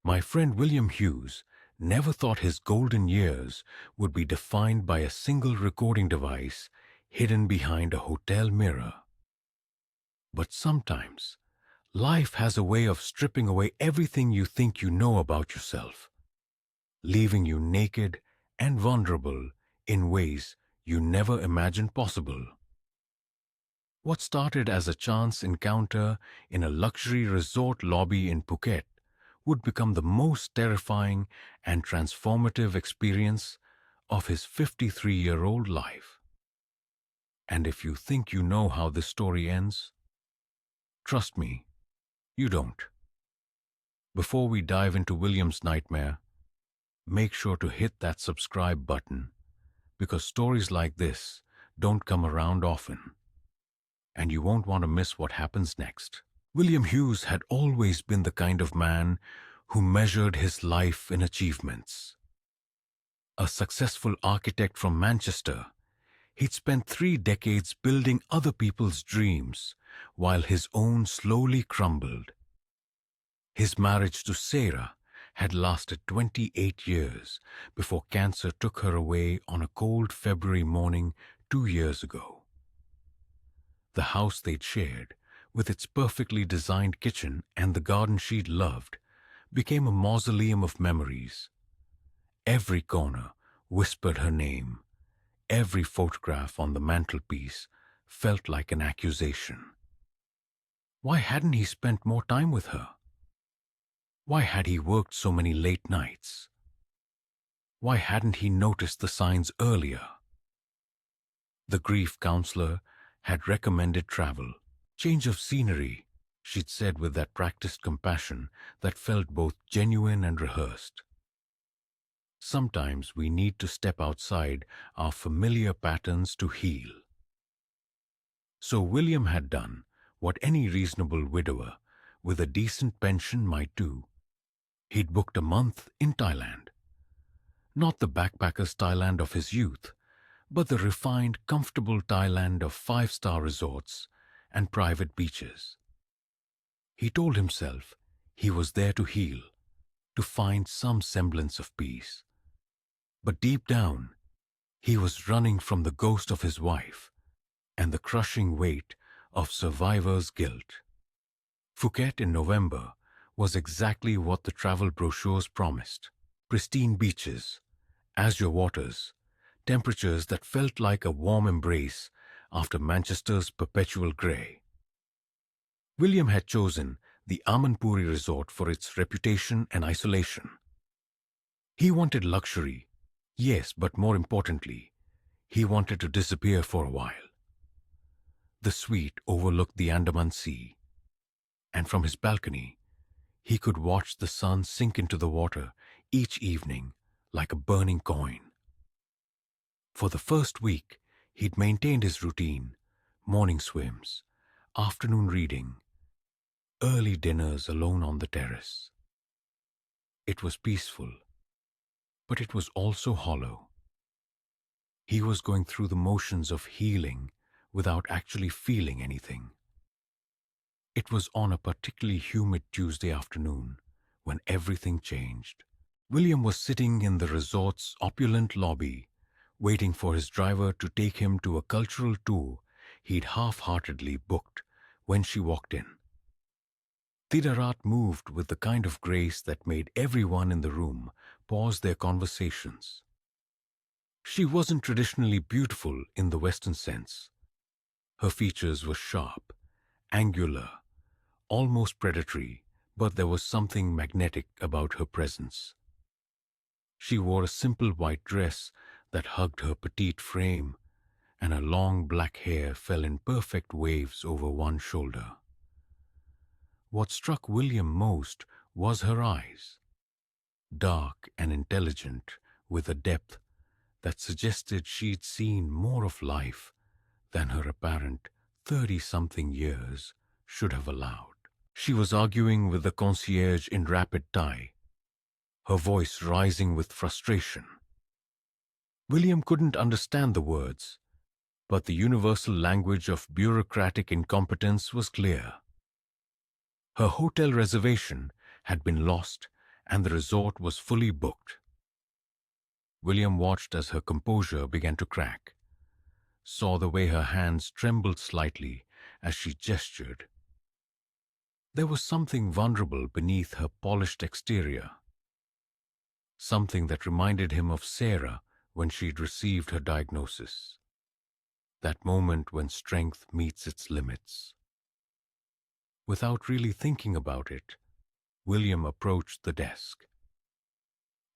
My friend William Hughes never thought his golden years would be defined by a single recording device hidden behind a hotel mirror. But sometimes, life has a way of stripping away everything you think you know about yourself, leaving you naked and vulnerable in ways you never imagined possible. What started as a chance encounter in a luxury resort lobby in Phuket would become the most terrifying and transformative experience of his 53-year-old life. And if you think you know how this story ends, trust me, you don't. Before we dive into William's nightmare, make sure to hit that subscribe button, because stories like this don't come around often, and you won't want to miss what happens next. William Hughes had always been the kind of man who measured his life in achievements. A successful architect from Manchester, he'd spent 3 decades building other people's dreams while his own slowly crumbled. His marriage to Sarah had lasted 28 years before cancer took her away on a cold February morning 2 years ago. The house they'd shared, with its perfectly designed kitchen and the garden she'd loved, became a mausoleum of memories. Every corner whispered her name. Every photograph on the mantelpiece felt like an accusation. Why hadn't he spent more time with her? Why had he worked so many late nights? Why hadn't he noticed the signs earlier? The grief counselor had recommended travel, change of scenery, she'd said with that practiced compassion that felt both genuine and rehearsed. Sometimes we need to step outside our familiar patterns to heal. So William had done what any reasonable widower with a decent pension might do. He'd booked a month in Thailand. Not the backpacker's Thailand of his youth, but the refined, comfortable Thailand of 5-star resorts and private beaches. He told himself he was there to heal, to find some semblance of peace. But deep down, he was running from the ghost of his wife and the crushing weight of survivor's guilt. Phuket in November was exactly what the travel brochures promised. Pristine beaches, azure waters, temperatures that felt like a warm embrace after Manchester's perpetual grey. William had chosen the Amanpuri resort for its reputation and isolation. He wanted luxury, yes, but more importantly, he wanted to disappear for a while. The suite overlooked the Andaman Sea, and from his balcony, he could watch the sun sink into the water each evening like a burning coin. For the first week, he'd maintained his routine: morning swims, afternoon reading, early dinners alone on the terrace. It was peaceful, but it was also hollow. He was going through the motions of healing without actually feeling anything. It was on a particularly humid Tuesday afternoon when everything changed. William was sitting in the resort's opulent lobby, waiting for his driver to take him to a cultural tour he'd half-heartedly booked when she walked in. Thidarat moved with the kind of grace that made everyone in the room pause their conversations. She wasn't traditionally beautiful in the Western sense. Her features were sharp, angular, almost predatory, but there was something magnetic about her presence. She wore a simple white dress that hugged her petite frame, and her long black hair fell in perfect waves over one shoulder. What struck William most was her eyes, dark and intelligent, with a depth that suggested she'd seen more of life than her apparent 30-something years should have allowed. She was arguing with the concierge in rapid Thai, her voice rising with frustration. William couldn't understand the words, but the universal language of bureaucratic incompetence was clear. Her hotel reservation had been lost, and the resort was fully booked. William watched as her composure began to crack, saw the way her hands trembled slightly as she gestured. There was something vulnerable beneath her polished exterior, something that reminded him of Sarah when she'd received her diagnosis. That moment when strength meets its limits. Without really thinking about it, William approached the desk.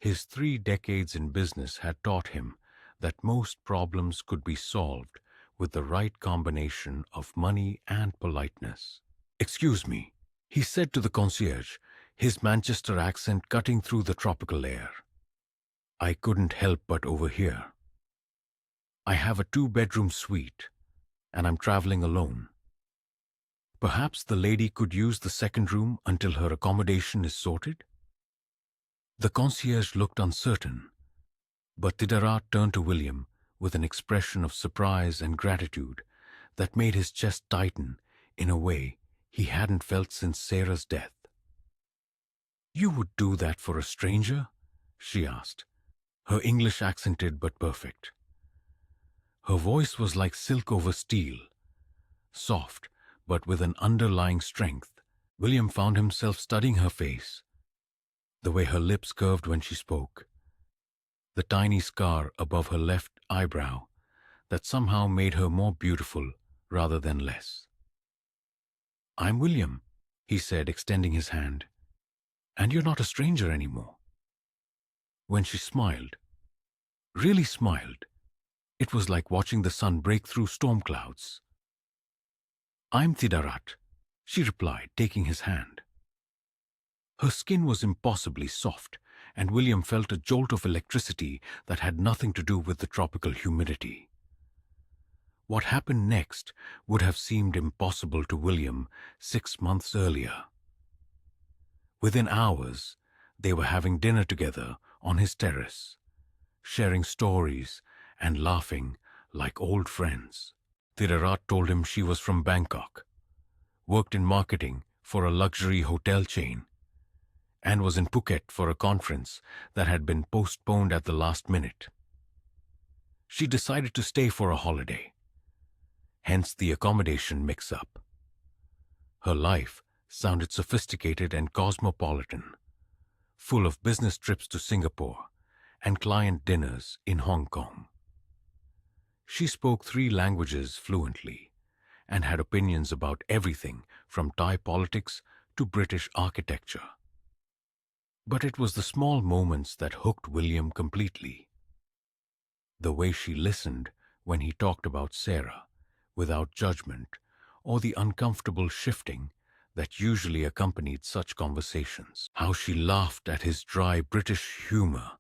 His 3 decades in business had taught him that most problems could be solved with the right combination of money and politeness. "Excuse me," he said to the concierge, his Manchester accent cutting through the tropical air. "I couldn't help but overhear. I have a 2-bedroom suite, and I'm traveling alone. Perhaps the lady could use the second room until her accommodation is sorted?" The concierge looked uncertain, but Thidarat turned to William with an expression of surprise and gratitude that made his chest tighten in a way he hadn't felt since Sarah's death. "You would do that for a stranger?" she asked, her English accented but perfect. Her voice was like silk over steel, soft but with an underlying strength. William found himself studying her face, the way her lips curved when she spoke, the tiny scar above her left eyebrow that somehow made her more beautiful rather than less. "I'm William," he said, extending his hand, "and you're not a stranger anymore." When she smiled, really smiled, it was like watching the sun break through storm clouds. "I'm Thidarat," she replied, taking his hand. Her skin was impossibly soft, and William felt a jolt of electricity that had nothing to do with the tropical humidity. What happened next would have seemed impossible to William 6 months earlier. Within hours, they were having dinner together on his terrace, sharing stories and laughing like old friends. Thidarat told him she was from Bangkok, worked in marketing for a luxury hotel chain, and was in Phuket for a conference that had been postponed at the last minute. She decided to stay for a holiday, hence the accommodation mix-up. Her life sounded sophisticated and cosmopolitan, full of business trips to Singapore and client dinners in Hong Kong. She spoke 3 languages fluently and had opinions about everything from Thai politics to British architecture. But it was the small moments that hooked William completely. The way she listened when he talked about Sarah, without judgment, or the uncomfortable shifting that usually accompanied such conversations. How she laughed at his dry British humor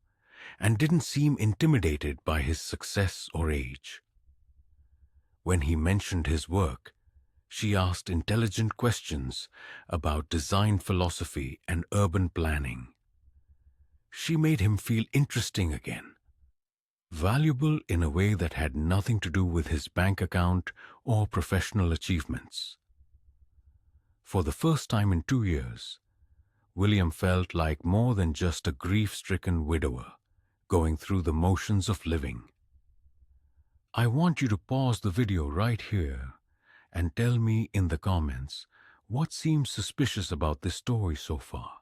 and didn't seem intimidated by his success or age. When he mentioned his work, she asked intelligent questions about design philosophy and urban planning. She made him feel interesting again, valuable in a way that had nothing to do with his bank account or professional achievements. For the first time in 2 years, William felt like more than just a grief-stricken widower going through the motions of living. I want you to pause the video right here and tell me in the comments what seems suspicious about this story so far.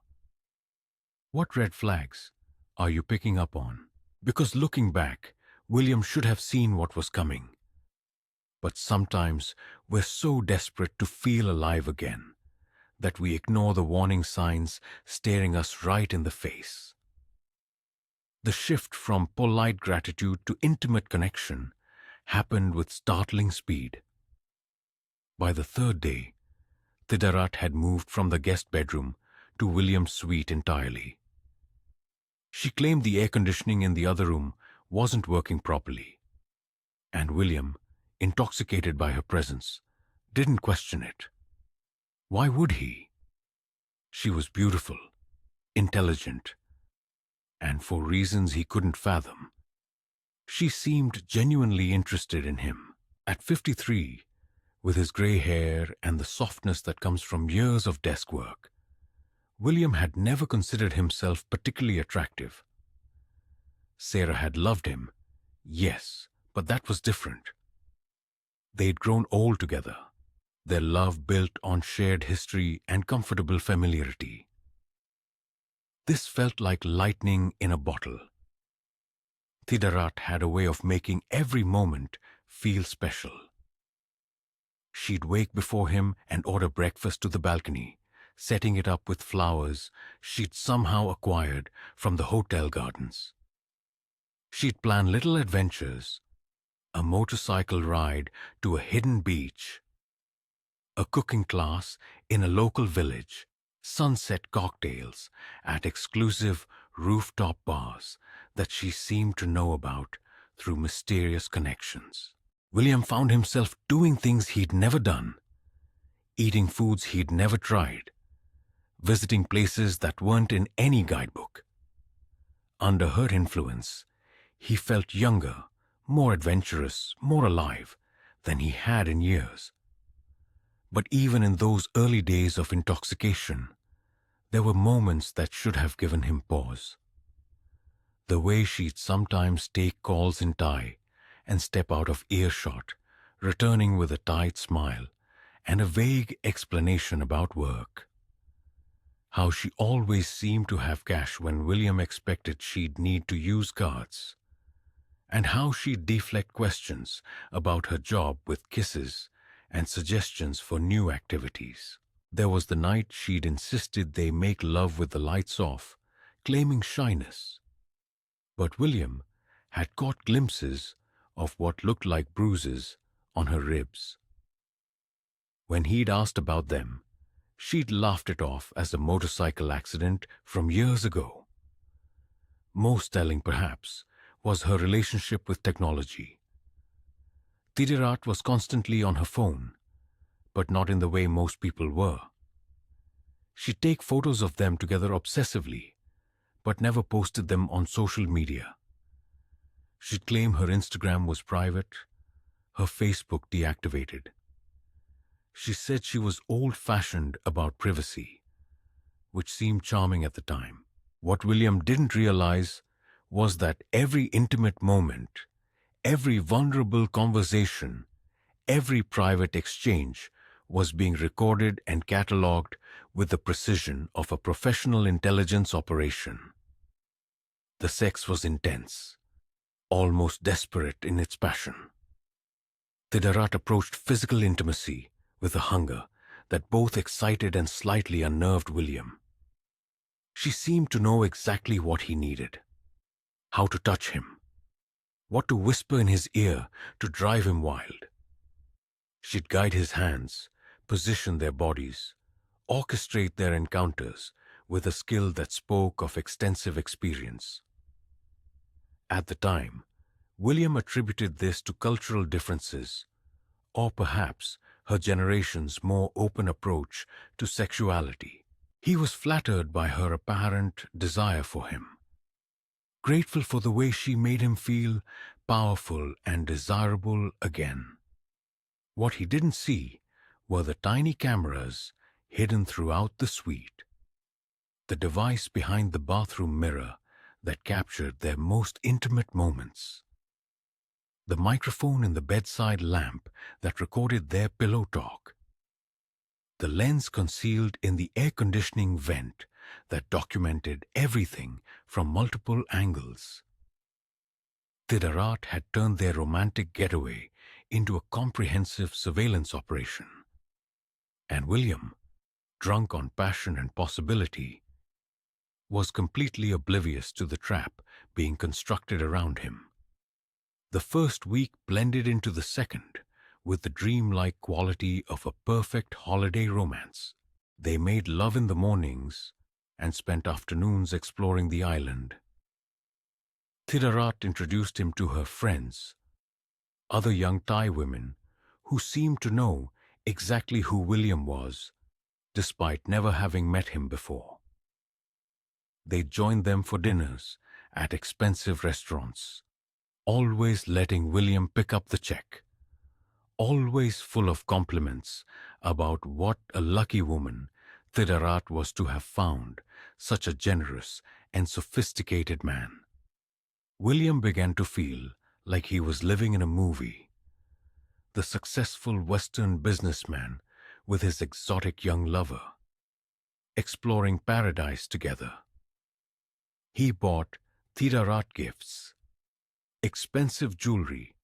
What red flags are you picking up on? Because looking back, William should have seen what was coming. But sometimes we're so desperate to feel alive again that we ignore the warning signs staring us right in the face. The shift from polite gratitude to intimate connection happened with startling speed. By the 3rd day, Thidarat had moved from the guest bedroom to William's suite entirely. She claimed the air conditioning in the other room wasn't working properly, and William, intoxicated by her presence, didn't question it. Why would he? She was beautiful, intelligent, and for reasons he couldn't fathom, she seemed genuinely interested in him. At 53, with his gray hair and the softness that comes from years of desk work, William had never considered himself particularly attractive. Sarah had loved him, yes, but that was different. They'd grown old together, their love built on shared history and comfortable familiarity. This felt like lightning in a bottle. Thidarat had a way of making every moment feel special. She'd wake before him and order breakfast to the balcony, setting it up with flowers she'd somehow acquired from the hotel gardens. She'd plan little adventures, a motorcycle ride to a hidden beach, a cooking class in a local village, sunset cocktails at exclusive rooftop bars that she seemed to know about through mysterious connections. William found himself doing things he'd never done, eating foods he'd never tried, visiting places that weren't in any guidebook. Under her influence, he felt younger, more adventurous, more alive than he had in years. But even in those early days of intoxication, there were moments that should have given him pause. The way she'd sometimes take calls in Thai and step out of earshot, returning with a tight smile and a vague explanation about work. How she always seemed to have cash when William expected she'd need to use cards. And how she'd deflect questions about her job with kisses and suggestions for new activities. There was the night she'd insisted they make love with the lights off, claiming shyness. But William had caught glimpses of what looked like bruises on her ribs. When he'd asked about them, she'd laughed it off as a motorcycle accident from years ago. Most telling, perhaps, was her relationship with technology. Thidarat was constantly on her phone, but not in the way most people were. She'd take photos of them together obsessively, but never posted them on social media. She'd claim her Instagram was private, her Facebook deactivated. She said she was old-fashioned about privacy, which seemed charming at the time. What William didn't realize was that every intimate moment, every vulnerable conversation, every private exchange was being recorded and catalogued with the precision of a professional intelligence operation. The sex was intense, almost desperate in its passion. Thidarat approached physical intimacy with a hunger that both excited and slightly unnerved William. She seemed to know exactly what he needed, how to touch him, what to whisper in his ear to drive him wild. She'd guide his hands, position their bodies, orchestrate their encounters with a skill that spoke of extensive experience. At the time, William attributed this to cultural differences, or perhaps her generation's more open approach to sexuality. He was flattered by her apparent desire for him, grateful for the way she made him feel powerful and desirable again. What he didn't see were the tiny cameras hidden throughout the suite, the device behind the bathroom mirror that captured their most intimate moments, the microphone in the bedside lamp that recorded their pillow talk, the lens concealed in the air conditioning vent that documented everything from multiple angles. Thidarat had turned their romantic getaway into a comprehensive surveillance operation. And William, drunk on passion and possibility, was completely oblivious to the trap being constructed around him. The first week blended into the second with the dreamlike quality of a perfect holiday romance. They made love in the mornings and spent afternoons exploring the island. Thidarat introduced him to her friends, other young Thai women who seemed to know exactly who William was, despite never having met him before. They joined them for dinners at expensive restaurants, always letting William pick up the check, always full of compliments about what a lucky woman Thidarat was to have found such a generous and sophisticated man. William began to feel like he was living in a movie. The successful Western businessman with his exotic young lover, exploring paradise together. He bought Thidarat gifts, expensive jewelry,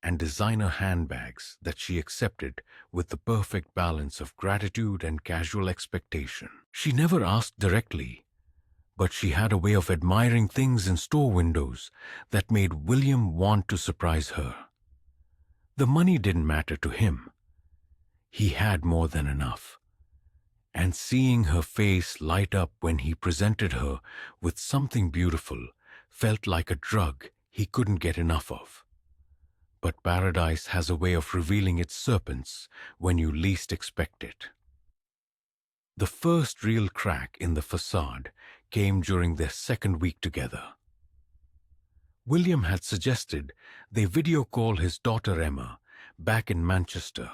and designer handbags that she accepted with the perfect balance of gratitude and casual expectation. She never asked directly, but she had a way of admiring things in store windows that made William want to surprise her. The money didn't matter to him. He had more than enough. And seeing her face light up when he presented her with something beautiful felt like a drug he couldn't get enough of. But paradise has a way of revealing its serpents when you least expect it. The first real crack in the facade came during their second week together. William had suggested they video call his daughter Emma back in Manchester,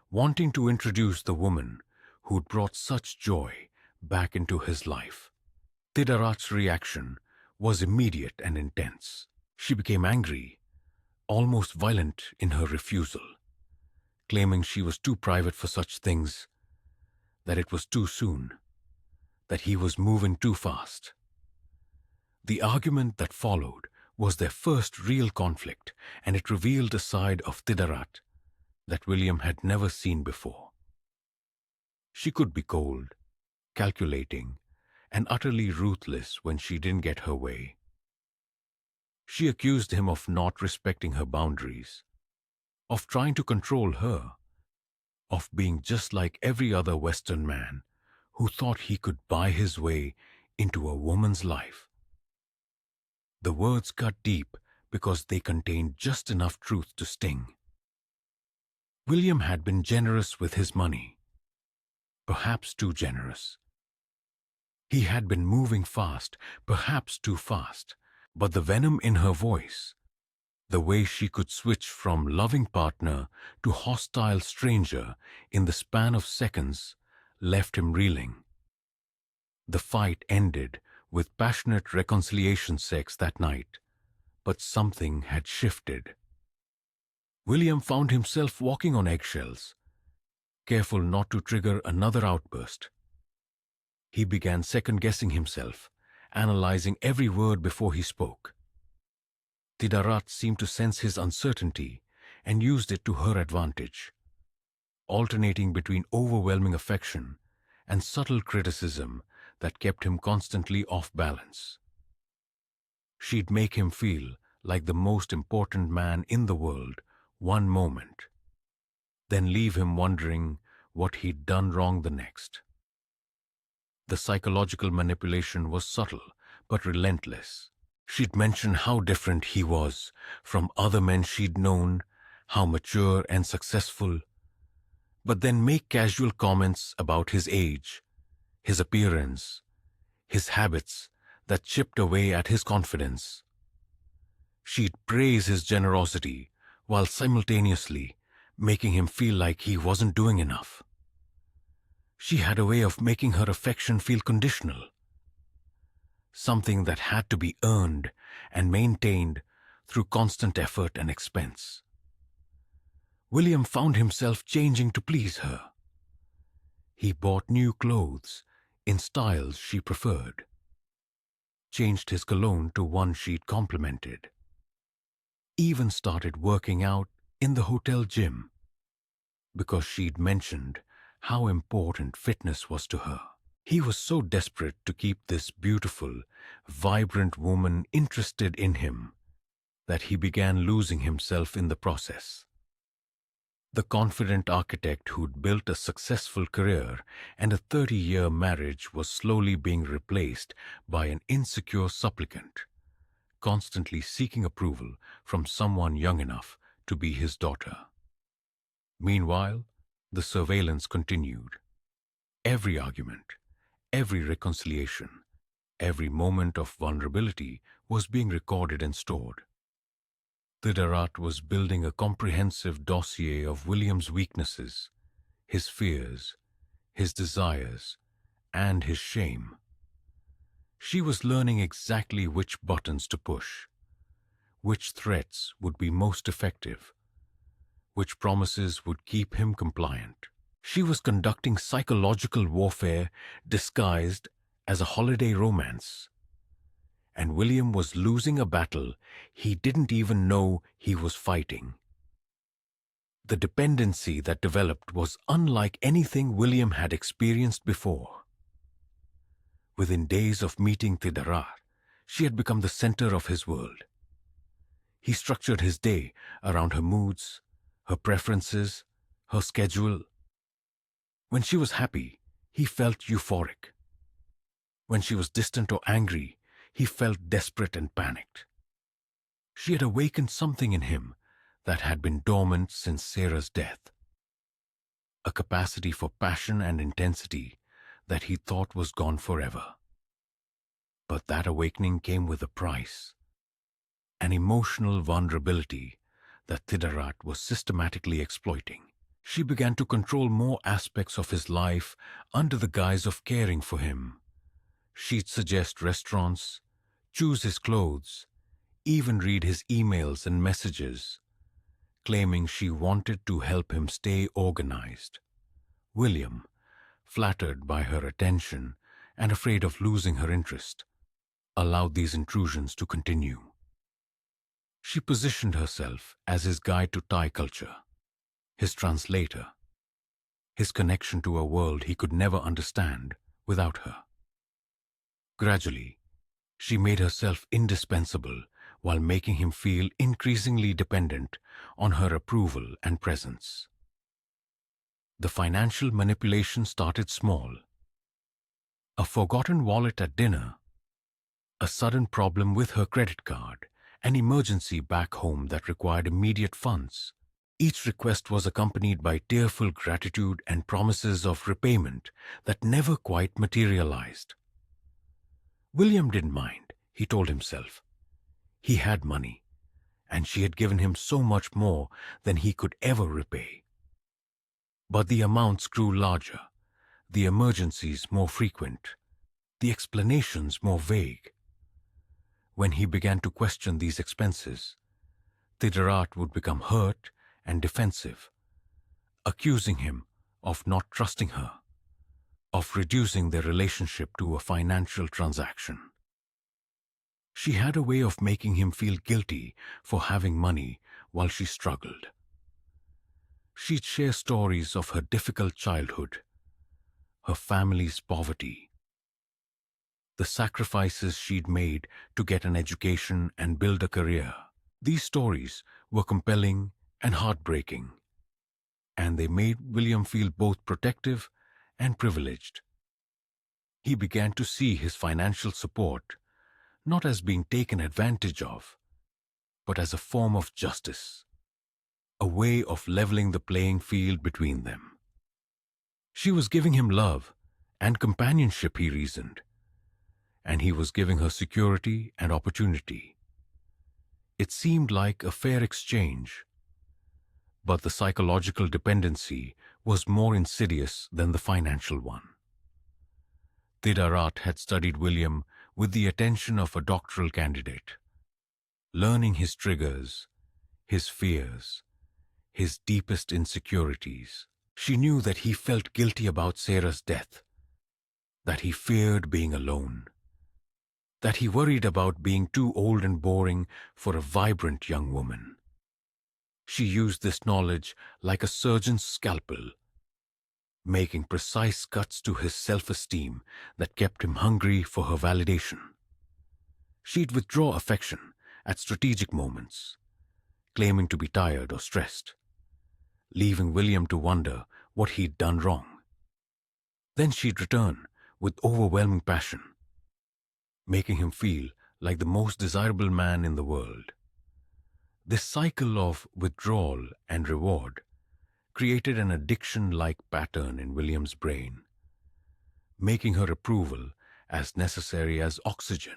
wanting to introduce the woman who'd brought such joy back into his life. Thidarat's reaction was immediate and intense. She became angry, almost violent in her refusal, claiming she was too private for such things, that it was too soon, that he was moving too fast. The argument that followed was their first real conflict, and it revealed a side of Thidarat that William had never seen before. She could be cold, calculating, and utterly ruthless when she didn't get her way. She accused him of not respecting her boundaries, of trying to control her, of being just like every other Western man who thought he could buy his way into a woman's life. The words cut deep because they contained just enough truth to sting. William had been generous with his money, perhaps too generous. He had been moving fast, perhaps too fast, but the venom in her voice, the way she could switch from loving partner to hostile stranger in the span of seconds, left him reeling. The fight ended with passionate reconciliation sex that night, but something had shifted. William found himself walking on eggshells, careful not to trigger another outburst. He began second-guessing himself, analyzing every word before he spoke. Thidarat seemed to sense his uncertainty and used it to her advantage, alternating between overwhelming affection and subtle criticism that kept him constantly off balance. She'd make him feel like the most important man in the world one moment, then leave him wondering what he'd done wrong the next. The psychological manipulation was subtle but relentless. She'd mention how different he was from other men she'd known, how mature and successful, but then make casual comments about his age, his appearance, his habits that chipped away at his confidence. She'd praise his generosity while simultaneously making him feel like he wasn't doing enough. She had a way of making her affection feel conditional, something that had to be earned and maintained through constant effort and expense. William found himself changing to please her. He bought new clothes in styles she preferred, changed his cologne to one she'd complimented, even started working out in the hotel gym because she'd mentioned how important fitness was to her. He was so desperate to keep this beautiful, vibrant woman interested in him that he began losing himself in the process. The confident architect who'd built a successful career and a 30-year marriage was slowly being replaced by an insecure supplicant, constantly seeking approval from someone young enough to be his daughter. Meanwhile, the surveillance continued. Every argument, every reconciliation, every moment of vulnerability was being recorded and stored. Thidarat was building a comprehensive dossier of William's weaknesses, his fears, his desires, and his shame. She was learning exactly which buttons to push, which threats would be most effective, which promises would keep him compliant. She was conducting psychological warfare disguised as a holiday romance. And William was losing a battle he didn't even know he was fighting. The dependency that developed was unlike anything William had experienced before. Within days of meeting Thidarat, she had become the center of his world. He structured his day around her moods, her preferences, her schedule. When she was happy, he felt euphoric. When she was distant or angry, he felt desperate and panicked. She had awakened something in him that had been dormant since Sarah's death. A capacity for passion and intensity that he thought was gone forever. But that awakening came with a price. An emotional vulnerability that Thidarat was systematically exploiting. She began to control more aspects of his life under the guise of caring for him. She'd suggest restaurants, choose his clothes, even read his emails and messages, claiming she wanted to help him stay organized. William, flattered by her attention and afraid of losing her interest, allowed these intrusions to continue. She positioned herself as his guide to Thai culture, his translator, his connection to a world he could never understand without her. Gradually, she made herself indispensable while making him feel increasingly dependent on her approval and presence. The financial manipulation started small. A forgotten wallet at dinner, a sudden problem with her credit card, an emergency back home that required immediate funds. Each request was accompanied by tearful gratitude and promises of repayment that never quite materialized. William didn't mind, he told himself. He had money, and she had given him so much more than he could ever repay. But the amounts grew larger, the emergencies more frequent, the explanations more vague. When he began to question these expenses, Thidarat would become hurt and defensive, accusing him of not trusting her, of reducing their relationship to a financial transaction. She had a way of making him feel guilty for having money while she struggled. She'd share stories of her difficult childhood, her family's poverty, the sacrifices she'd made to get an education and build a career. These stories were compelling and heartbreaking, and they made William feel both protective and privileged. He began to see his financial support not as being taken advantage of, but as a form of justice, a way of leveling the playing field between them. She was giving him love and companionship, he reasoned, and he was giving her security and opportunity. It seemed like a fair exchange, but the psychological dependency was more insidious than the financial one. Thidarat had studied William with the attention of a doctoral candidate, learning his triggers, his fears, his deepest insecurities. She knew that he felt guilty about Sarah's death, that he feared being alone, that he worried about being too old and boring for a vibrant young woman. She used this knowledge like a surgeon's scalpel, making precise cuts to his self-esteem that kept him hungry for her validation. She'd withdraw affection at strategic moments, claiming to be tired or stressed, leaving William to wonder what he'd done wrong. Then she'd return with overwhelming passion, making him feel like the most desirable man in the world. This cycle of withdrawal and reward created an addiction-like pattern in William's brain, making her approval as necessary as oxygen.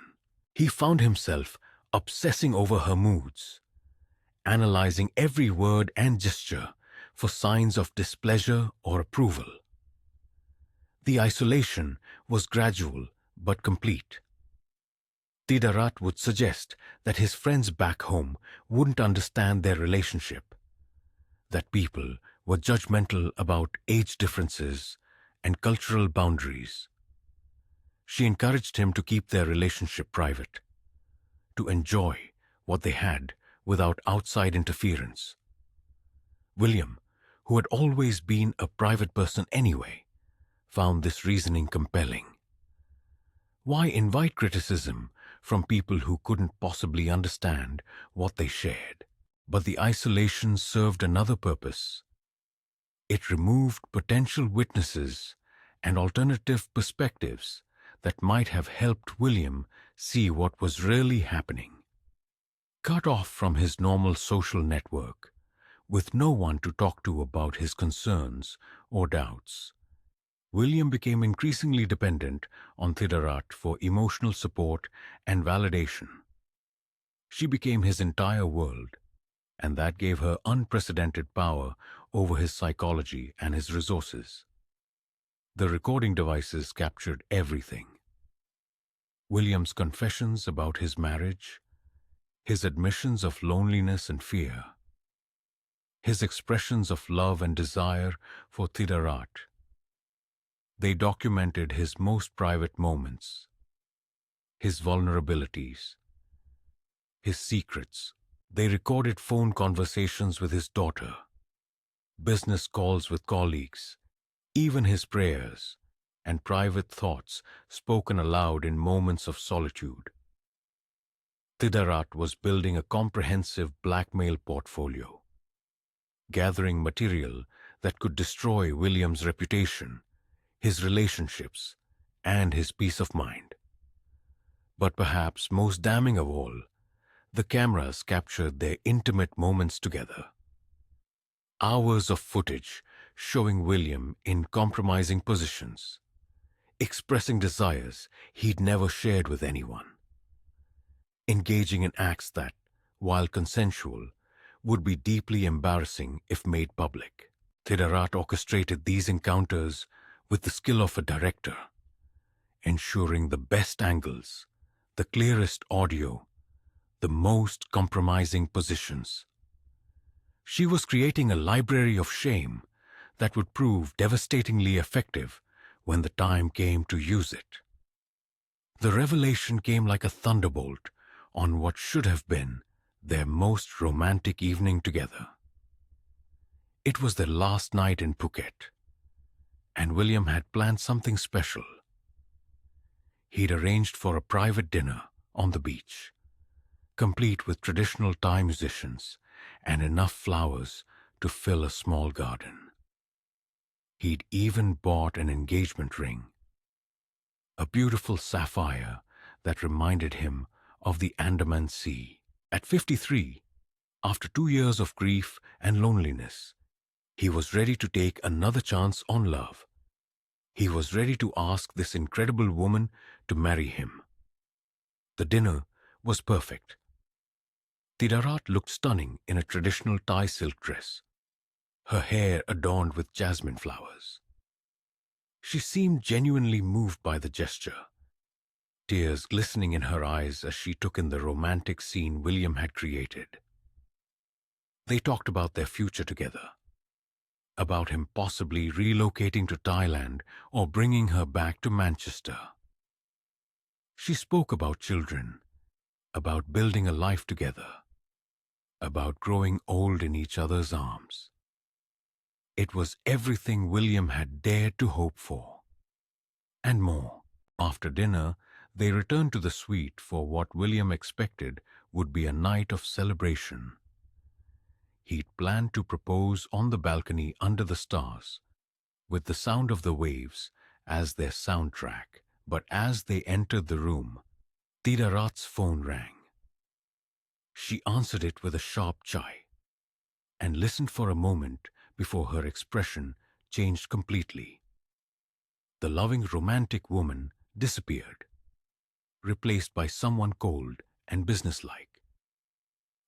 He found himself obsessing over her moods, analyzing every word and gesture for signs of displeasure or approval. The isolation was gradual but complete. Thidarat would suggest that his friends back home wouldn't understand their relationship, that people were judgmental about age differences and cultural boundaries. She encouraged him to keep their relationship private, to enjoy what they had without outside interference. William, who had always been a private person anyway, found this reasoning compelling. Why invite criticism from people who couldn't possibly understand what they shared? But the isolation served another purpose. It removed potential witnesses and alternative perspectives that might have helped William see what was really happening. Cut off from his normal social network, with no one to talk to about his concerns or doubts, William became increasingly dependent on Thidarat for emotional support and validation. She became his entire world, and that gave her unprecedented power over his psychology and his resources. The recording devices captured everything. William's confessions about his marriage, his admissions of loneliness and fear, his expressions of love and desire for Thidarat. They documented his most private moments, his vulnerabilities, his secrets. They recorded phone conversations with his daughter, business calls with colleagues, even his prayers and private thoughts spoken aloud in moments of solitude. Thidarat was building a comprehensive blackmail portfolio, gathering material that could destroy William's reputation, his relationships, and his peace of mind. But perhaps most damning of all, the cameras captured their intimate moments together. Hours of footage showing William in compromising positions, expressing desires he'd never shared with anyone, engaging in acts that, while consensual, would be deeply embarrassing if made public. Thidarat orchestrated these encounters with the skill of a director, ensuring the best angles, the clearest audio, the most compromising positions. She was creating a library of shame that would prove devastatingly effective when the time came to use it. The revelation came like a thunderbolt on what should have been their most romantic evening together. It was their last night in Phuket, and William had planned something special. He'd arranged for a private dinner on the beach, complete with traditional Thai musicians and enough flowers to fill a small garden. He'd even bought an engagement ring, a beautiful sapphire that reminded him of the Andaman Sea. At 53, after 2 years of grief and loneliness, he was ready to take another chance on love. He was ready to ask this incredible woman to marry him. The dinner was perfect. Thidarat looked stunning in a traditional Thai silk dress, her hair adorned with jasmine flowers. She seemed genuinely moved by the gesture, tears glistening in her eyes as she took in the romantic scene William had created. They talked about their future together, about him possibly relocating to Thailand or bringing her back to Manchester. She spoke about children, about building a life together, about growing old in each other's arms. It was everything William had dared to hope for, and more. After dinner, they returned to the suite for what William expected would be a night of celebration. He'd planned to propose on the balcony under the stars, with the sound of the waves as their soundtrack. But as they entered the room, Thidarat's phone rang. She answered it with a sharp chai, and listened for a moment before her expression changed completely. The loving romantic woman disappeared, replaced by someone cold and businesslike.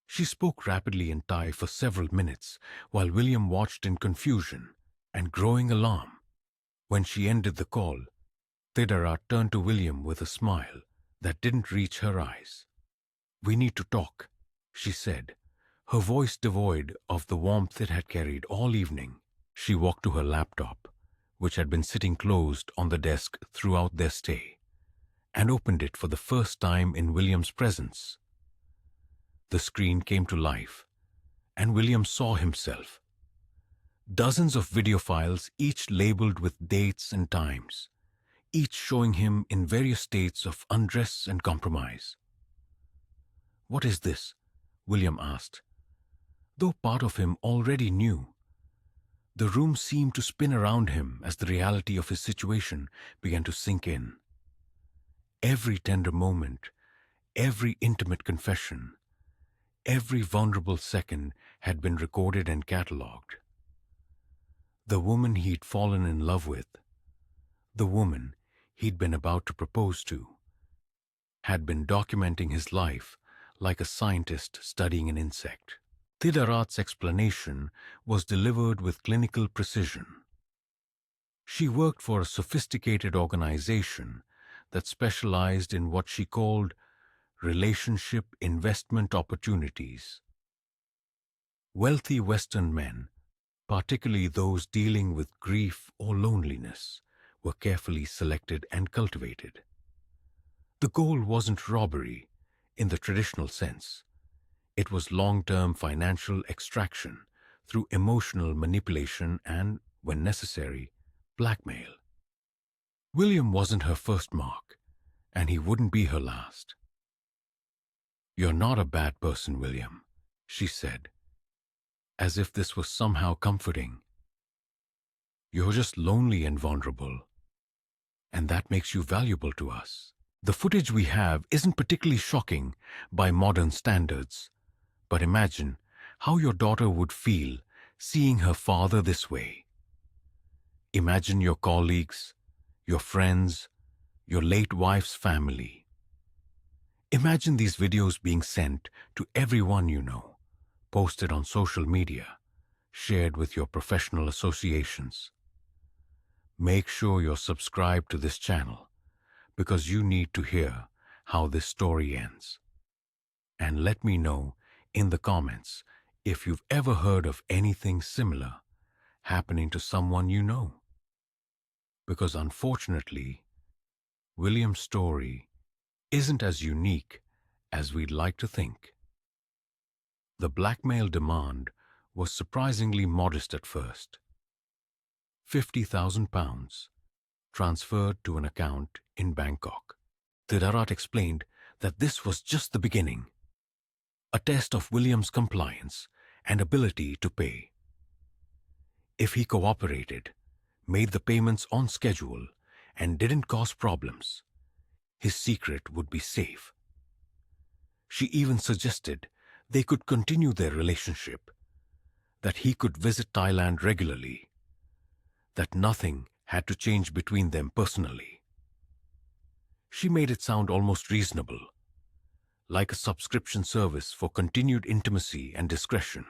She spoke rapidly in Thai for several minutes while William watched in confusion and growing alarm. When she ended the call, Thidarat turned to William with a smile that didn't reach her eyes. "We need to talk," she said, her voice devoid of the warmth it had carried all evening. She walked to her laptop, which had been sitting closed on the desk throughout their stay, and opened it for the first time in William's presence. The screen came to life, and William saw himself. Dozens of video files, each labeled with dates and times, each showing him in various states of undress and compromise. "What is this?" William asked, though part of him already knew. The room seemed to spin around him as the reality of his situation began to sink in. Every tender moment, every intimate confession, every vulnerable second had been recorded and catalogued. The woman he'd fallen in love with, the woman he'd been about to propose to, had been documenting his life like a scientist studying an insect. Thidarat's explanation was delivered with clinical precision. She worked for a sophisticated organization that specialized in what she called relationship investment opportunities. Wealthy Western men, particularly those dealing with grief or loneliness, were carefully selected and cultivated. The goal wasn't robbery in the traditional sense. It was long-term financial extraction through emotional manipulation and, when necessary, blackmail. William wasn't her first mark, and he wouldn't be her last. "You're not a bad person, William," she said, as if this was somehow comforting. "You're just lonely and vulnerable, and that makes you valuable to us. The footage we have isn't particularly shocking by modern standards, but imagine how your daughter would feel seeing her father this way. Imagine your colleagues, your friends, your late wife's family. Imagine these videos being sent to everyone you know, posted on social media, shared with your professional associations. Make sure you're subscribed to this channel, because you need to hear how this story ends. And let me know in the comments if you've ever heard of anything similar happening to someone you know. Because unfortunately, William's story isn't as unique as we'd like to think. The blackmail demand was surprisingly modest at first. £50,000 transferred to an account in Bangkok. Thidarat explained that this was just the beginning, a test of William's compliance and ability to pay. If he cooperated, made the payments on schedule, and didn't cause problems, his secret would be safe. She even suggested they could continue their relationship, that he could visit Thailand regularly, that nothing had to change between them personally. She made it sound almost reasonable, like a subscription service for continued intimacy and discretion.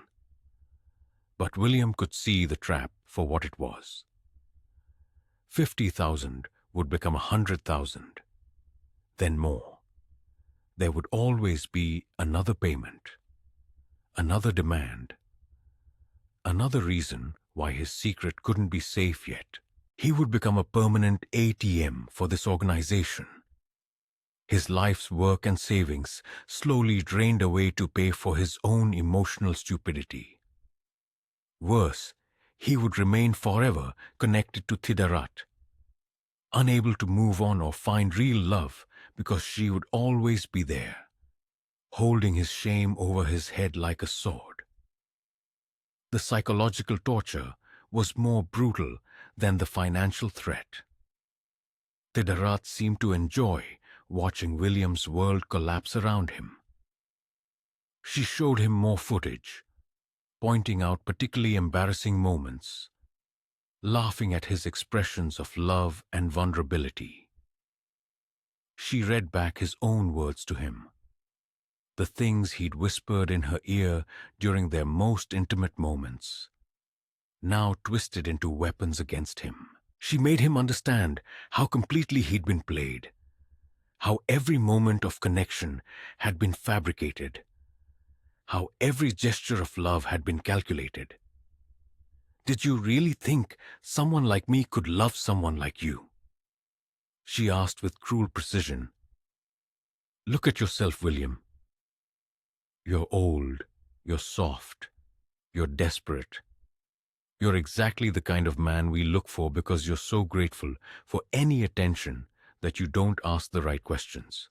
But William could see the trap for what it was. 50,000 would become 100,000, then more. There would always be another payment, another demand, another reason why his secret couldn't be safe yet. He would become a permanent ATM for this organization. His life's work and savings slowly drained away to pay for his own emotional stupidity. Worse, he would remain forever connected to Thidarat, unable to move on or find real love because she would always be there, holding his shame over his head like a sword. The psychological torture was more brutal than the financial threat. Thidarat seemed to enjoy watching William's world collapse around him. She showed him more footage, pointing out particularly embarrassing moments, laughing at his expressions of love and vulnerability. She read back his own words to him, the things he'd whispered in her ear during their most intimate moments, now twisted into weapons against him. She made him understand how completely he'd been played, how every moment of connection had been fabricated, how every gesture of love had been calculated. "Did you really think someone like me could love someone like you?" she asked with cruel precision. "Look at yourself, William. You're old, you're soft, you're desperate. You're exactly the kind of man we look for because you're so grateful for any attention that you don't ask the right questions.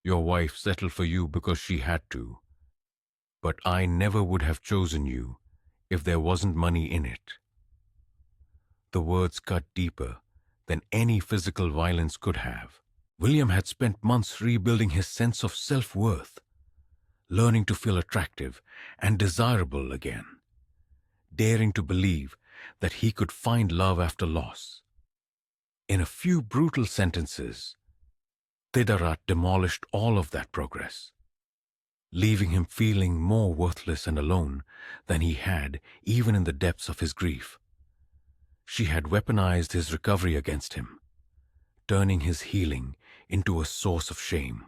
Your wife settled for you because she had to, but I never would have chosen you if there wasn't money in it." The words cut deeper than any physical violence could have. William had spent months rebuilding his sense of self-worth, learning to feel attractive and desirable again, daring to believe that he could find love after loss. In a few brutal sentences, Thidarat demolished all of that progress, leaving him feeling more worthless and alone than he had even in the depths of his grief. She had weaponized his recovery against him, turning his healing into a source of shame.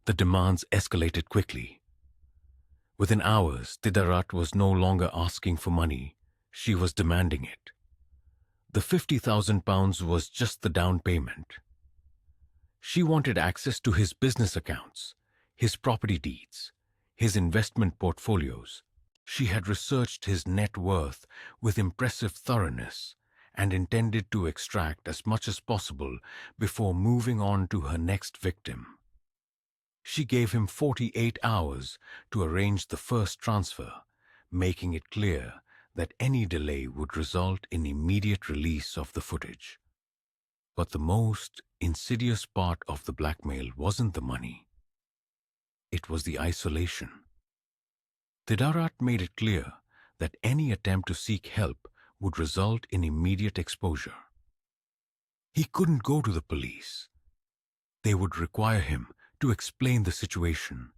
The demands escalated quickly. Within hours, Thidarat was no longer asking for money, she was demanding it. The £50,000 was just the down payment. She wanted access to his business accounts, his property deeds, his investment portfolios. She had researched his net worth with impressive thoroughness and intended to extract as much as possible before moving on to her next victim. She gave him 48 hours to arrange the first transfer, making it clear that any delay would result in immediate release of the footage. But the most insidious part of the blackmail wasn't the money. It was the isolation. Thidarat made it clear that any attempt to seek help would result in immediate exposure. He couldn't go to the police. They would require him to explain the situation,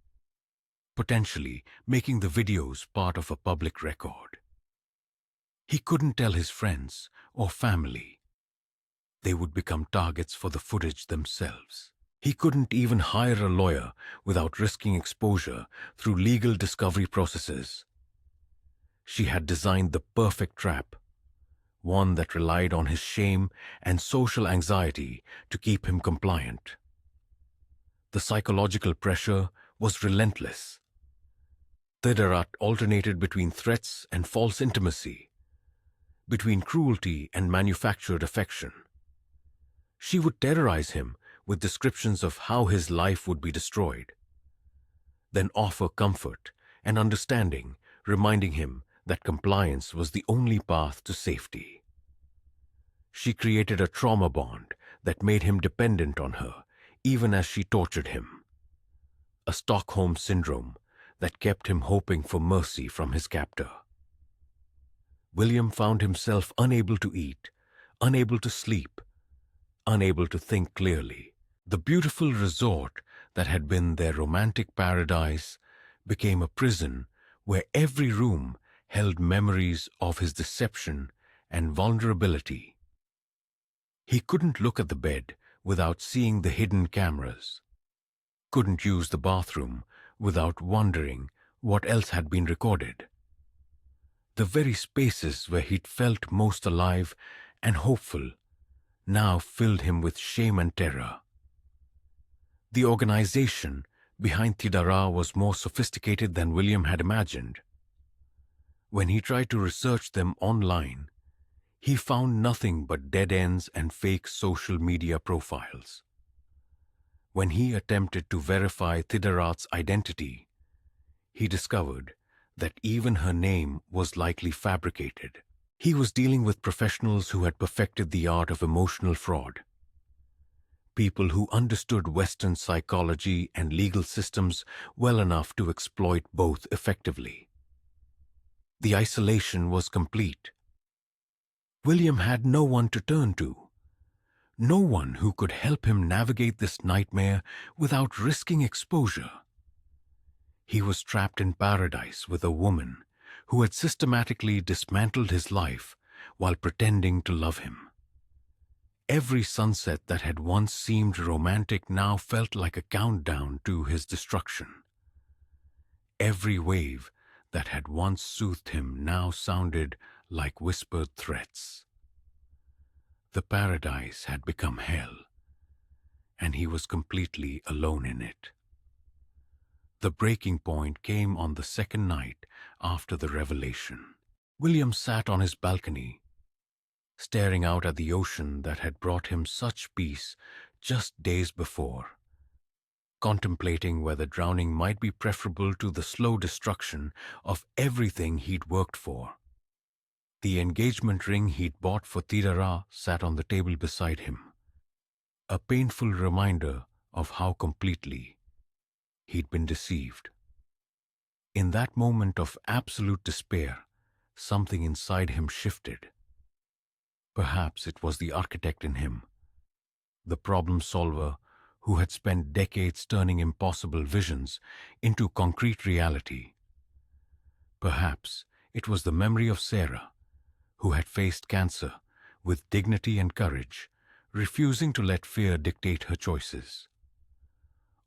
potentially making the videos part of a public record. He couldn't tell his friends or family. They would become targets for the footage themselves. He couldn't even hire a lawyer without risking exposure through legal discovery processes. She had designed the perfect trap, one that relied on his shame and social anxiety to keep him compliant. The psychological pressure was relentless. Thidarat alternated between threats and false intimacy, between cruelty and manufactured affection. She would terrorize him with descriptions of how his life would be destroyed, then offer comfort and understanding, reminding him that compliance was the only path to safety. She created a trauma bond that made him dependent on her, even as she tortured him. A Stockholm syndrome that kept him hoping for mercy from his captor. William found himself unable to eat, unable to sleep, unable to think clearly. The beautiful resort that had been their romantic paradise became a prison where every room held memories of his deception and vulnerability. He couldn't look at the bed without seeing the hidden cameras, couldn't use the bathroom without wondering what else had been recorded. The very spaces where he'd felt most alive and hopeful now filled him with shame and terror. The organization behind Thidarat was more sophisticated than William had imagined. When he tried to research them online, he found nothing but dead ends and fake social media profiles. When he attempted to verify Thidarat's identity, he discovered that even her name was likely fabricated. He was dealing with professionals who had perfected the art of emotional fraud. People who understood Western psychology and legal systems well enough to exploit both effectively. The isolation was complete. William had no one to turn to, no one who could help him navigate this nightmare without risking exposure. He was trapped in paradise with a woman who had systematically dismantled his life while pretending to love him. Every sunset that had once seemed romantic now felt like a countdown to his destruction. Every wave that had once soothed him now sounded like whispered threats. The paradise had become hell, and he was completely alone in it. The breaking point came on the second night after the revelation. William sat on his balcony, staring out at the ocean that had brought him such peace just days before, contemplating whether drowning might be preferable to the slow destruction of everything he'd worked for. The engagement ring he'd bought for Thidarat sat on the table beside him, a painful reminder of how completely he'd been deceived. In that moment of absolute despair, something inside him shifted. Perhaps it was the architect in him, the problem solver who had spent decades turning impossible visions into concrete reality. Perhaps it was the memory of Sarah, who had faced cancer with dignity and courage, refusing to let fear dictate her choices.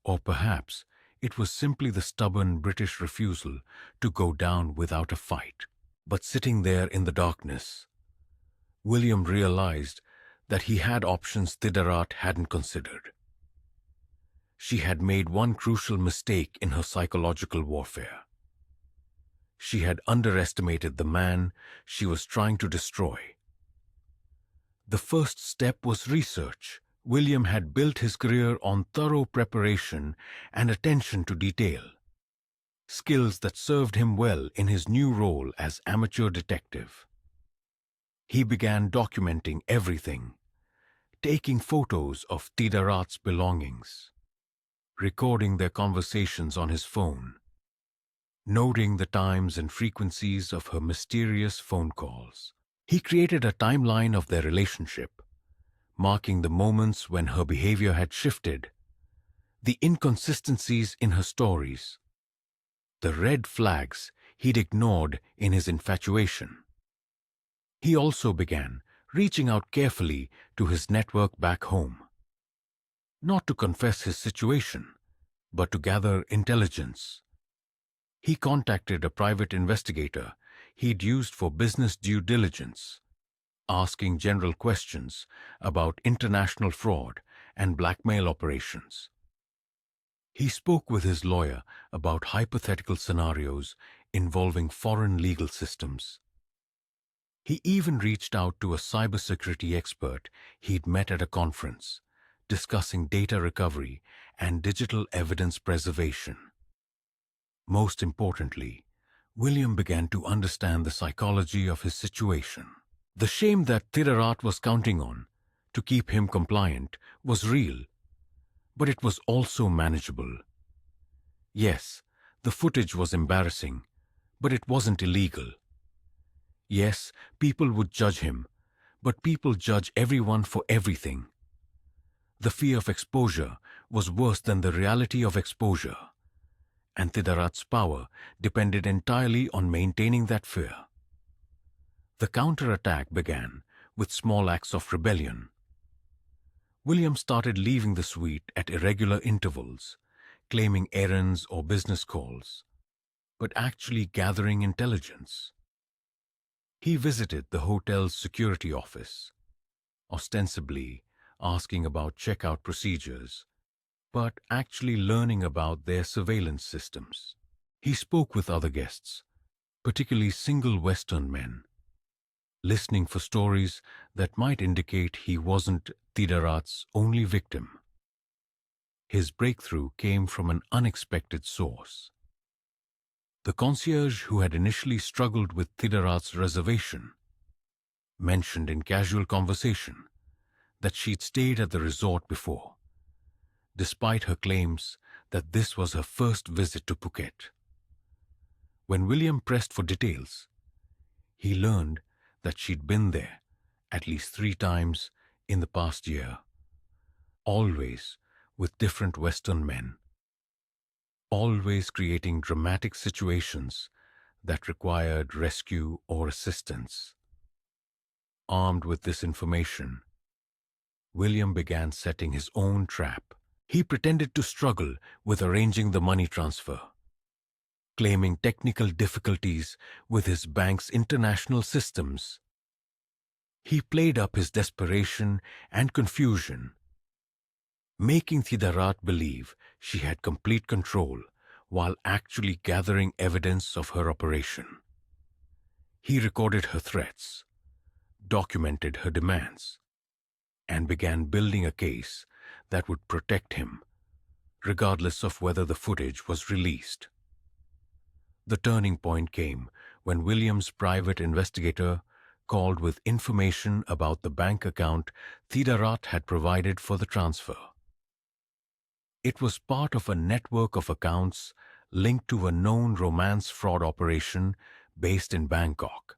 Or perhaps it was simply the stubborn British refusal to go down without a fight. But sitting there in the darkness, William realized that he had options Thidarat hadn't considered. She had made one crucial mistake in her psychological warfare. She had underestimated the man she was trying to destroy. The first step was research. William had built his career on thorough preparation and attention to detail, skills that served him well in his new role as amateur detective. He began documenting everything, taking photos of Thidarat's belongings, recording their conversations on his phone, noting the times and frequencies of her mysterious phone calls. He created a timeline of their relationship, marking the moments when her behavior had shifted, the inconsistencies in her stories, the red flags he'd ignored in his infatuation. He also began reaching out carefully to his network back home, not to confess his situation, but to gather intelligence. He contacted a private investigator he'd used for business due diligence, asking general questions about international fraud and blackmail operations. He spoke with his lawyer about hypothetical scenarios involving foreign legal systems. He even reached out to a cybersecurity expert he'd met at a conference, discussing data recovery and digital evidence preservation. Most importantly, William began to understand the psychology of his situation. The shame that Thidarat was counting on to keep him compliant was real, but it was also manageable. Yes, the footage was embarrassing, but it wasn't illegal. Yes, people would judge him, but people judge everyone for everything. The fear of exposure was worse than the reality of exposure, and Thidarat's power depended entirely on maintaining that fear. The counterattack began with small acts of rebellion. William started leaving the suite at irregular intervals, claiming errands or business calls, but actually gathering intelligence. He visited the hotel's security office, ostensibly asking about checkout procedures, but actually learning about their surveillance systems. He spoke with other guests, particularly single Western men, listening for stories that might indicate he wasn't Thidarat's only victim. His breakthrough came from an unexpected source. The concierge who had initially struggled with Thidarat's reservation mentioned in casual conversation that she'd stayed at the resort before, despite her claims that this was her first visit to Phuket. When William pressed for details, he learned that she'd been there at least 3 times in the past year, always with different Western men, always creating dramatic situations that required rescue or assistance. Armed with this information, William began setting his own trap. He pretended to struggle with arranging the money transfer, claiming technical difficulties with his bank's international systems. He played up his desperation and confusion, making Thidarat believe she had complete control while actually gathering evidence of her operation. He recorded her threats, documented her demands, and began building a case that would protect him, regardless of whether the footage was released. The turning point came when William's private investigator called with information about the bank account Thidarat had provided for the transfer. It was part of a network of accounts linked to a known romance fraud operation based in Bangkok,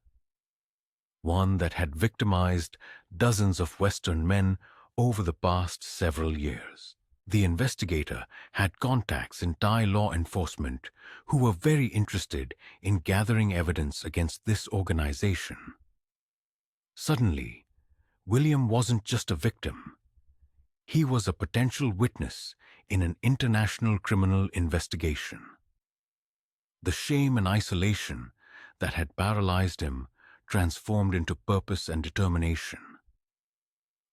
one that had victimized dozens of Western men over the past several years. The investigator had contacts in Thai law enforcement who were very interested in gathering evidence against this organization. Suddenly, William wasn't just a victim. He was a potential witness in an international criminal investigation. The shame and isolation that had paralyzed him transformed into purpose and determination.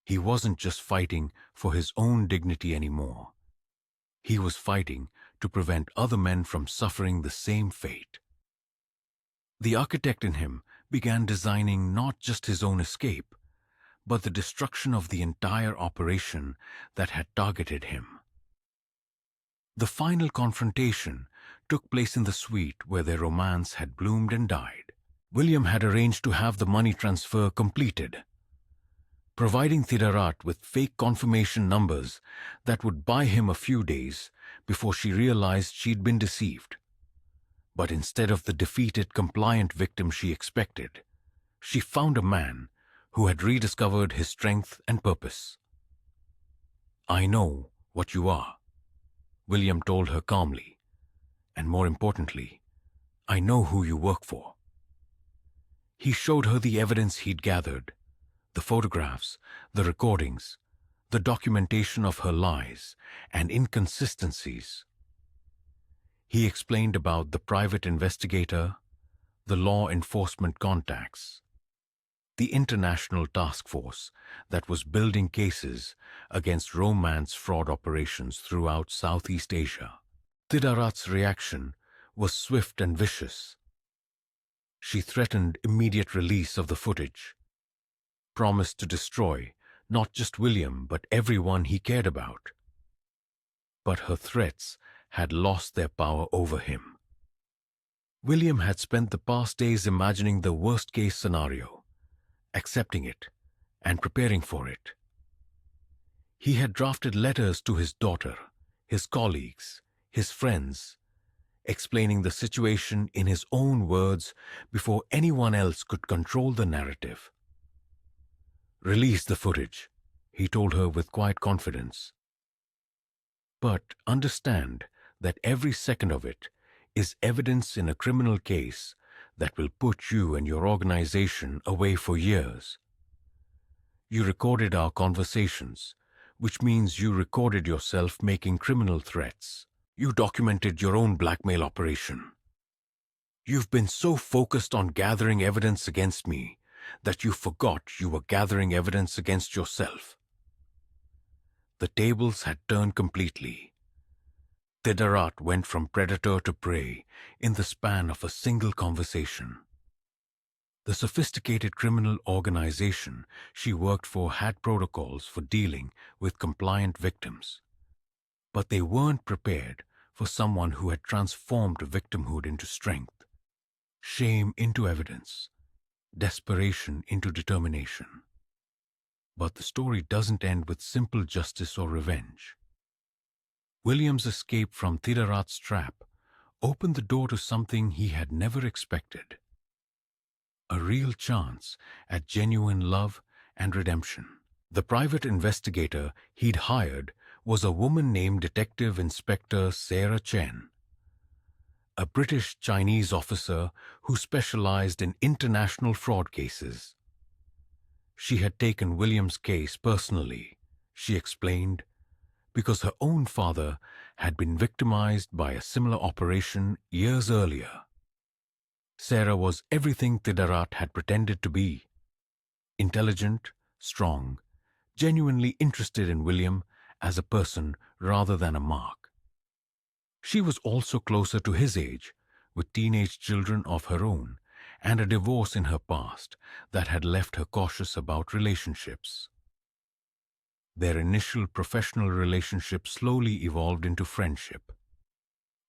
He wasn't just fighting for his own dignity anymore. He was fighting to prevent other men from suffering the same fate. The architect in him began designing not just his own escape, but the destruction of the entire operation that had targeted him. The final confrontation took place in the suite where their romance had bloomed and died. William had arranged to have the money transfer completed, providing Thidarat with fake confirmation numbers that would buy him a few days before she realized she'd been deceived. But instead of the defeated, compliant victim she expected, she found a man who had rediscovered his strength and purpose. "I know what you are," William told her calmly, "and more importantly, I know who you work for." He showed her the evidence he'd gathered, the photographs, the recordings, the documentation of her lies and inconsistencies. He explained about the private investigator, the law enforcement contacts, the international task force that was building cases against romance fraud operations throughout Southeast Asia. Thidarat's reaction was swift and vicious. She threatened immediate release of the footage, promised to destroy not just William but everyone he cared about. But her threats had lost their power over him. William had spent the past days imagining the worst-case scenario, accepting it, and preparing for it. He had drafted letters to his daughter, his colleagues, his friends, explaining the situation in his own words before anyone else could control the narrative. "Release the footage," he told her with quiet confidence. "But understand that every second of it is evidence in a criminal case that will put you and your organization away for years. You recorded our conversations, which means you recorded yourself making criminal threats. You documented your own blackmail operation. You've been so focused on gathering evidence against me that you forgot you were gathering evidence against yourself." The tables had turned completely. Thidarat went from predator to prey in the span of a single conversation. The sophisticated criminal organization she worked for had protocols for dealing with compliant victims, but they weren't prepared for someone who had transformed victimhood into strength, shame into evidence, desperation into determination. But the story doesn't end with simple justice or revenge. William's escape from Thidarat's trap opened the door to something he had never expected: a real chance at genuine love and redemption. The private investigator he'd hired was a woman named Detective Inspector Sarah Chen, a British-Chinese officer who specialized in international fraud cases. She had taken William's case personally, she explained, because her own father had been victimized by a similar operation years earlier. Sarah was everything Thidarat had pretended to be: intelligent, strong, genuinely interested in William as a person rather than a mark. She was also closer to his age, with teenage children of her own and a divorce in her past that had left her cautious about relationships. Their initial professional relationship slowly evolved into friendship,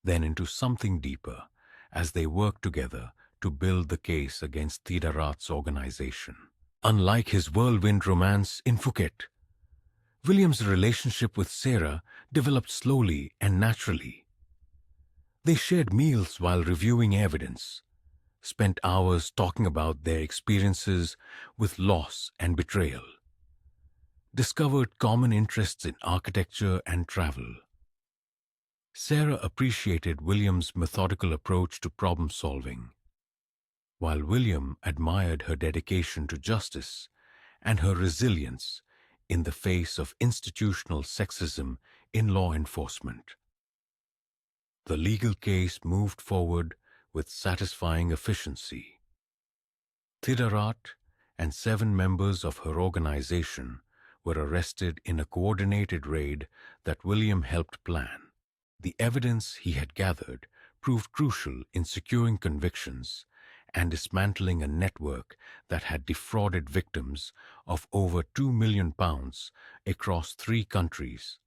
then into something deeper as they worked together to build the case against Thidarat's organization. Unlike his whirlwind romance in Phuket, William's relationship with Sarah developed slowly and naturally. They shared meals while reviewing evidence, spent hours talking about their experiences with loss and betrayal, discovered common interests in architecture and travel. Sarah appreciated William's methodical approach to problem solving, while William admired her dedication to justice and her resilience in the face of institutional sexism in law enforcement. The legal case moved forward with satisfying efficiency. Thidarat and 7 members of her organization were arrested in a coordinated raid that William helped plan. The evidence he had gathered proved crucial in securing convictions and dismantling a network that had defrauded victims of over £2 million across 3 countries.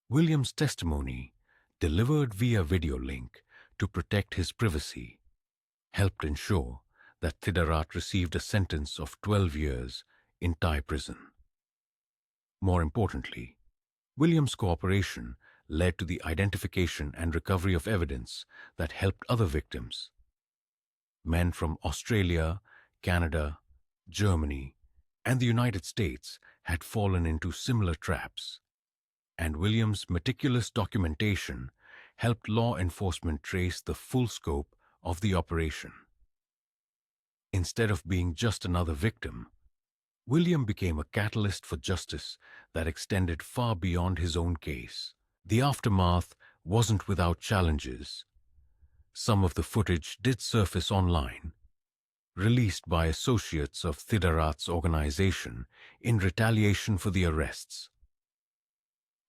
William's testimony, delivered via video link to protect his privacy, helped ensure that Thidarat received a sentence of 12 years in Thai prison. More importantly, William's cooperation led to the identification and recovery of evidence that helped other victims. Men from Australia, Canada, Germany, and the United States had fallen into similar traps, and William's meticulous documentation helped law enforcement trace the full scope of the operation. Instead of being just another victim, William became a catalyst for justice that extended far beyond his own case. The aftermath wasn't without challenges. Some of the footage did surface online, released by associates of Thidarat's organization in retaliation for the arrests.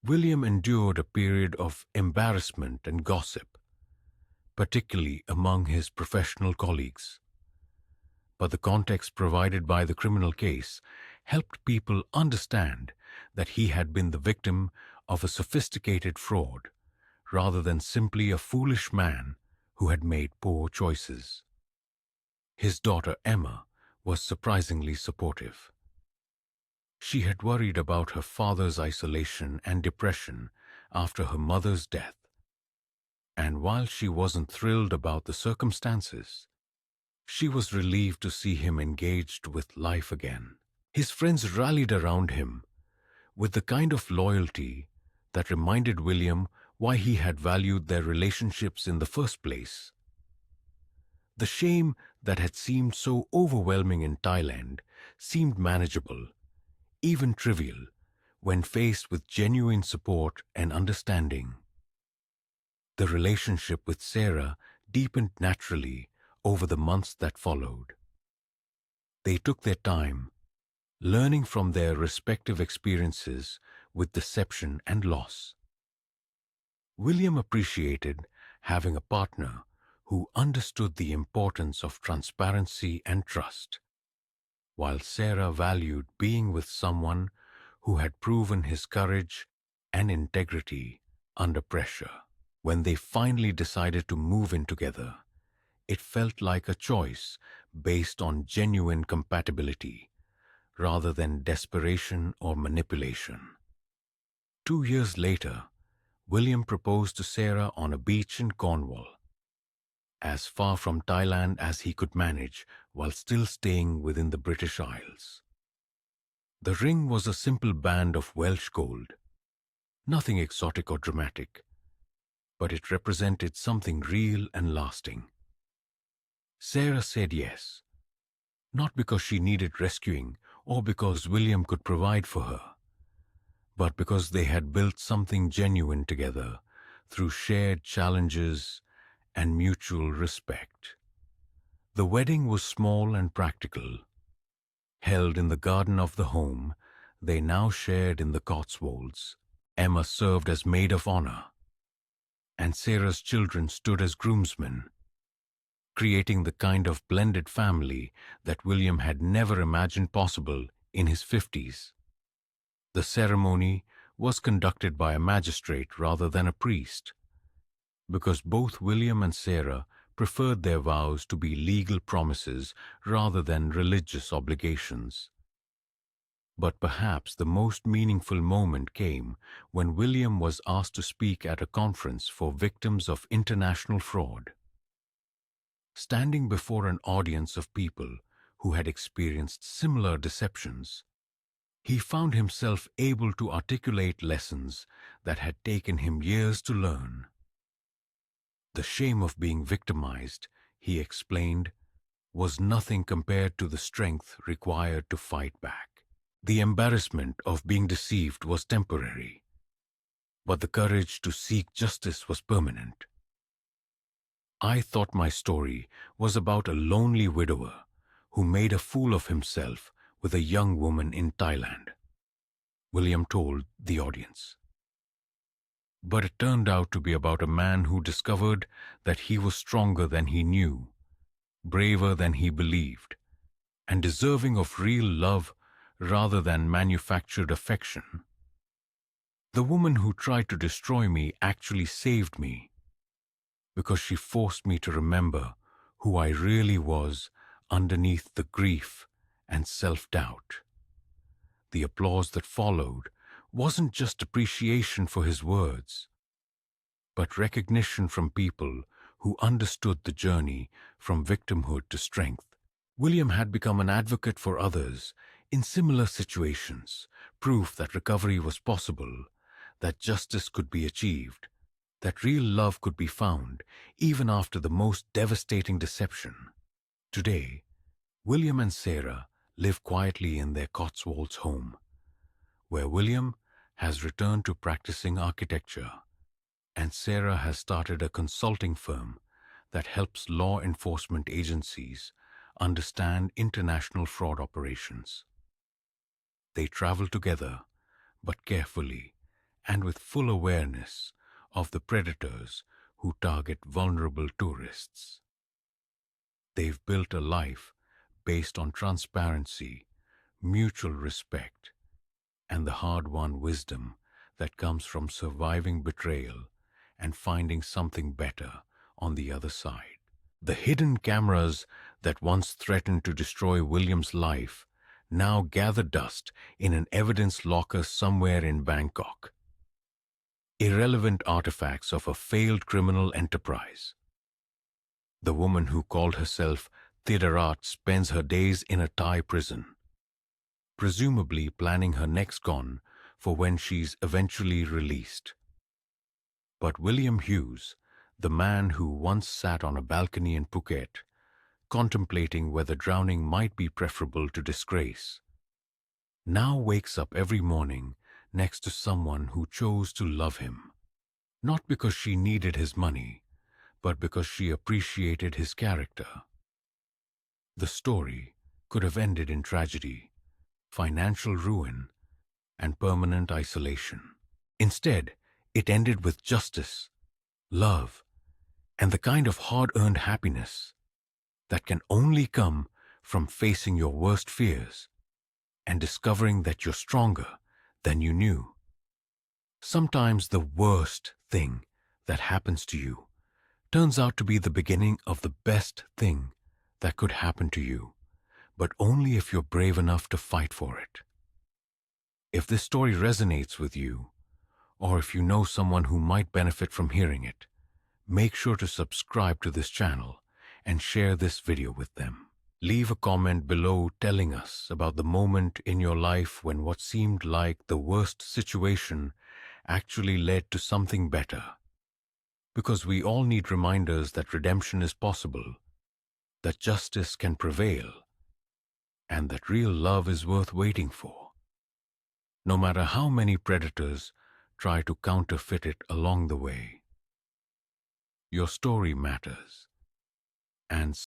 William endured a period of embarrassment and gossip, particularly among his professional colleagues. But the context provided by the criminal case helped people understand that he had been the victim of a sophisticated fraud, rather than simply a foolish man who had made poor choices. His daughter Emma was surprisingly supportive. She had worried about her father's isolation and depression after her mother's death, and while she wasn't thrilled about the circumstances, she was relieved to see him engaged with life again. His friends rallied around him with the kind of loyalty that reminded William why he had valued their relationships in the first place. The shame that had seemed so overwhelming in Thailand seemed manageable, even trivial, when faced with genuine support and understanding. The relationship with Sarah deepened naturally over the months that followed. They took their time, learning from their respective experiences with deception and loss. William appreciated having a partner who understood the importance of transparency and trust, while Sarah valued being with someone who had proven his courage and integrity under pressure. When they finally decided to move in together, it felt like a choice based on genuine compatibility, rather than desperation or manipulation. 2 years later, William proposed to Sarah on a beach in Cornwall, as far from Thailand as he could manage while still staying within the British Isles. The ring was a simple band of Welsh gold, nothing exotic or dramatic, but it represented something real and lasting. Sarah said yes, not because she needed rescuing or because William could provide for her, but because they had built something genuine together through shared challenges and mutual respect. The wedding was small and practical, held in the garden of the home they now shared in the Cotswolds. Emma served as maid of honor, and Sarah's children stood as groomsmen, creating the kind of blended family that William had never imagined possible in his 50s. The ceremony was conducted by a magistrate rather than a priest, because both William and Sarah preferred their vows to be legal promises rather than religious obligations. But perhaps the most meaningful moment came when William was asked to speak at a conference for victims of international fraud. Standing before an audience of people who had experienced similar deceptions, he found himself able to articulate lessons that had taken him years to learn. The shame of being victimized, he explained, was nothing compared to the strength required to fight back. The embarrassment of being deceived was temporary, but the courage to seek justice was permanent. I thought my story was about a lonely widower who made a fool of himself with a young woman in Thailand, William told the audience. But it turned out to be about a man who discovered that he was stronger than he knew, braver than he believed, and deserving of real love rather than manufactured affection. The woman who tried to destroy me actually saved me, because she forced me to remember who I really was underneath the grief and self-doubt. The applause that followed wasn't just appreciation for his words, but recognition from people who understood the journey from victimhood to strength. William had become an advocate for others in similar situations, proof that recovery was possible, that justice could be achieved, that real love could be found even after the most devastating deception. Today, William and Sarah live quietly in their Cotswolds home, where William has returned to practicing architecture, and Sarah has started a consulting firm that helps law enforcement agencies understand international fraud operations. They travel together, but carefully and with full awareness of the predators who target vulnerable tourists. They've built a life based on transparency, mutual respect, and the hard-won wisdom that comes from surviving betrayal and finding something better on the other side. The hidden cameras that once threatened to destroy William's life now gather dust in an evidence locker somewhere in Bangkok. Irrelevant artifacts of a failed criminal enterprise. The woman who called herself Thidarat spends her days in a Thai prison, presumably planning her next con for when she's eventually released. But William Hughes, the man who once sat on a balcony in Phuket, contemplating whether drowning might be preferable to disgrace, now wakes up every morning next to someone who chose to love him, not because she needed his money, but because she appreciated his character. The story could have ended in tragedy, financial ruin, and permanent isolation. Instead, it ended with justice, love, and the kind of hard-earned happiness that can only come from facing your worst fears and discovering that you're stronger than you knew. Sometimes the worst thing that happens to you turns out to be the beginning of the best thing that could happen to you, but only if you're brave enough to fight for it. If this story resonates with you, or if you know someone who might benefit from hearing it, make sure to subscribe to this channel and share this video with them. Leave a comment below telling us about the moment in your life when what seemed like the worst situation actually led to something better. Because we all need reminders that redemption is possible, that justice can prevail, and that real love is worth waiting for. No matter how many predators try to counterfeit it along the way, your story matters, and